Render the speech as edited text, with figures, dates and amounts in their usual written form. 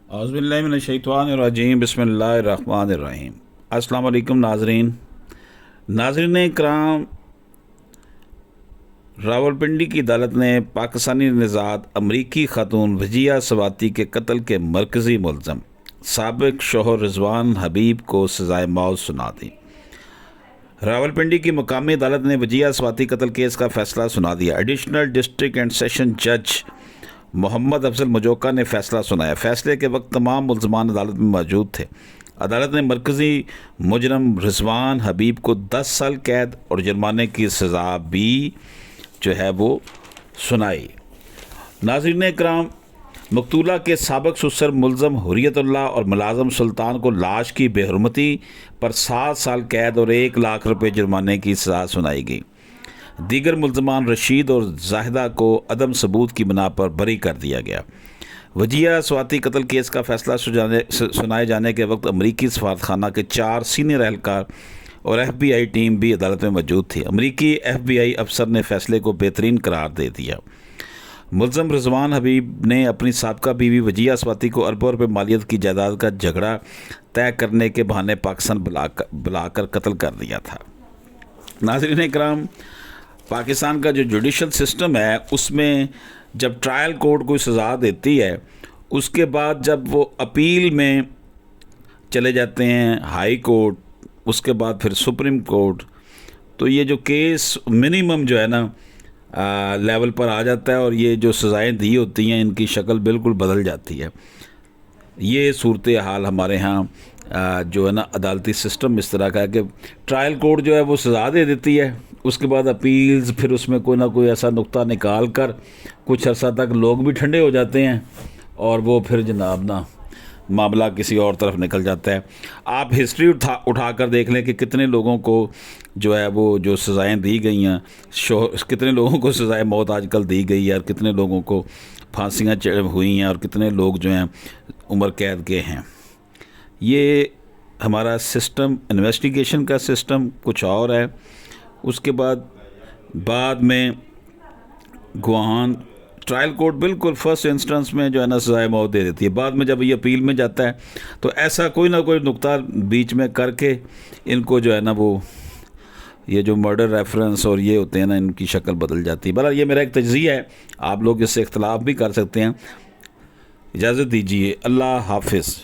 औज़ुबिल्लाहि मिनश्शैतानिर्रजीम बिस्मिल्लाहिर्रहमानिर्रहीम। अस्सलाम वालेकुम नाज़रीन इकराम, रावलपिंडी की अदालत ने पाकिस्तानी निज़ाद अमरीकी खातून वजिया स्वाति के कत्ल के मरकज़ी मुलज़म साबिक़ शोहर रिजवान हबीब को सज़ाए मौत सुना दी। रावलपिंडी की मुकामी अदालत ने वजिया स्वाति कत्ल केस का फैसला सुना दिया। एडिशनल डिस्ट्रिक्ट एंड सेशन जज मोहम्मद अफजल मजोका ने फैसला सुनाया। फैसले के वक्त तमाम मुल्ज़मान अदालत में मौजूद थे। अदालत ने मरकज़ी मुजरम रिजवान हबीब को 10 साल कैद और जुर्माने की सज़ा भी जो है वो सुनाई। नाज़रीन इकराम, मकतूला के साबिक़ सुसर मुल्ज़म हुर्रियतुल्लाह और मुलाज़म सुल्तान को लाश की बेहुरमती पर 7 साल कैद और 1 लाख रुपये जुर्माने की सज़ा सुनाई गई। दीगर मुल्ज़मान रशीद और जाहिदा को अदम सबूत की बिना पर बरी कर दिया गया। वजिया स्वाति कत्ल केस का फैसला सुनाए जाने के वक्त अमरीकी सफारतखाना के 4 सीनियर एहलकार और FBI टीम भी अदालत में मौजूद थी। अमरीकी FBI अफसर ने फैसले को बेहतरीन करार दे दिया। मुल्ज़म रिजवान हबीब ने अपनी साबका बीवी वजिया स्वाति को अरबों रुपये मालियत की जायदाद का झगड़ा तय करने के बहाने पाकिस्तान बुलाकर कत्ल कर दिया था। नाज़रीन इकराम, पाकिस्तान का जो जुडिशल सिस्टम है उसमें जब ट्रायल कोर्ट कोई सज़ा देती है, उसके बाद जब वो अपील में चले जाते हैं हाई कोर्ट, उसके बाद फिर सुप्रीम कोर्ट, तो ये जो केस मिनिमम जो है ना लेवल पर आ जाता है और ये जो सज़ाएं दी होती हैं इनकी शक्ल बिल्कुल बदल जाती है। ये सूरत हाल हमारे यहाँ जो है ना अदालती सिस्टम इस तरह का है कि ट्रायल कोर्ट जो है वो सज़ा दे देती है, उसके बाद अपील्स, फिर उसमें कोई ना कोई ऐसा नुक्ता निकाल कर कुछ अर्सा तक लोग भी ठंडे हो जाते हैं और वो फिर जनाब ना मामला किसी और तरफ निकल जाता है। आप हिस्ट्री उठा कर देख लें कि कितने लोगों को जो है वो जो सज़ाएं दी गई हैं, कितने लोगों को सज़ाए मौत आजकल दी गई है और कितने लोगों को फांसियाँ हुई हैं और कितने लोग जो हैं उम्र कैद के हैं। ये हमारा सिस्टम, इन्वेस्टिगेशन का सिस्टम कुछ और है। उसके बाद में गवाहान ट्रायल कोर्ट बिल्कुल फर्स्ट इंस्टेंस में जो है ना सज़ाए मौत दे देती है। बाद में जब ये अपील में जाता है तो ऐसा कोई ना कोई नुक्ता बीच में करके इनको जो है ना वो ये जो मर्डर रेफरेंस और ये होते हैं ना इनकी शक्ल बदल जाती है। बहरहाल ये मेरा एक तज्ज़िया है, आप लोग इससे इख्तलाफ भी कर सकते हैं। इजाज़त दीजिए। अल्लाह हाफिज़।